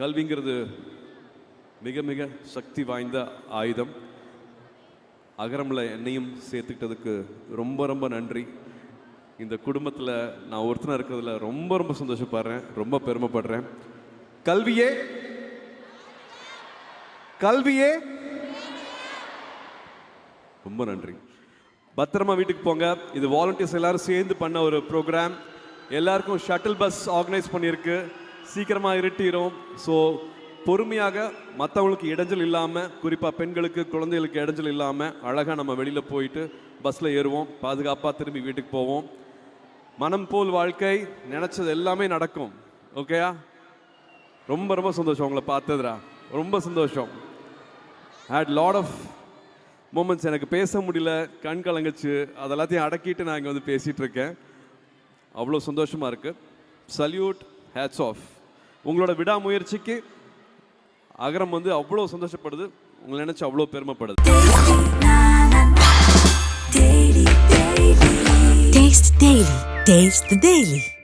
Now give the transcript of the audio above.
கல்விங்கிறது மிக மிக சக்தி வாய்ந்த ஆயுதம். அகரமில் என்னையும் சேர்த்துக்கிட்டதுக்கு ரொம்ப ரொம்ப நன்றி. இந்த குடும்பத்தில் நான் ஒருத்தனாக இருக்கிறதுல ரொம்ப ரொம்ப சந்தோஷப்படுறேன், ரொம்ப பெருமைப்படுறேன். கல்வியே கல்வியே ரொம்ப நன்றி. பத்திரமா வீட்டுக்கு போங்க. இது வாலண்டியர்ஸ் எல்லாரும் சேர்ந்து பண்ண ஒரு ப்ரோக்ராம். எல்லாருக்கும் ஷட்டில் பஸ் ஆர்கனைஸ் பண்ணியிருக்கு. சீக்கிரமாக இருட்டிடும். ஸோ பொறுமையாக, மற்றவங்களுக்கு இடைஞ்சல் இல்லாமல், குறிப்பாக பெண்களுக்கு குழந்தைகளுக்கு இடைஞ்சல் இல்லாமல் அழகாக நம்ம வெளியில் போயிட்டு பஸ்ஸில் ஏறுவோம், பாதுகாப்பாக திரும்பி வீட்டுக்கு போவோம். மனம் போல் வாழ்க்கை, நினச்சது எல்லாமே நடக்கும். ஓகேயா? ரொம்ப ரொம்ப சந்தோஷம் உங்களை பார்த்ததுரா, ரொம்ப சந்தோஷம். Had lot of moments. எனக்கு பேச முடியல, கண் கலங்குச்சு, அதெல்லாத்தையும் அடக்கிட்டு நான் இங்கே வந்து பேசிகிட்டு இருக்கேன். அவ்வளோ சந்தோஷமாக இருக்குது. Salute, hats off. உங்களோட விடாமுயற்சிக்கு அகரம் வந்து அவ்வளோ சந்தோஷப்படுது, உங்களை நினச்சி அவ்வளோ பெருமைப்படுது. Taste the Daily.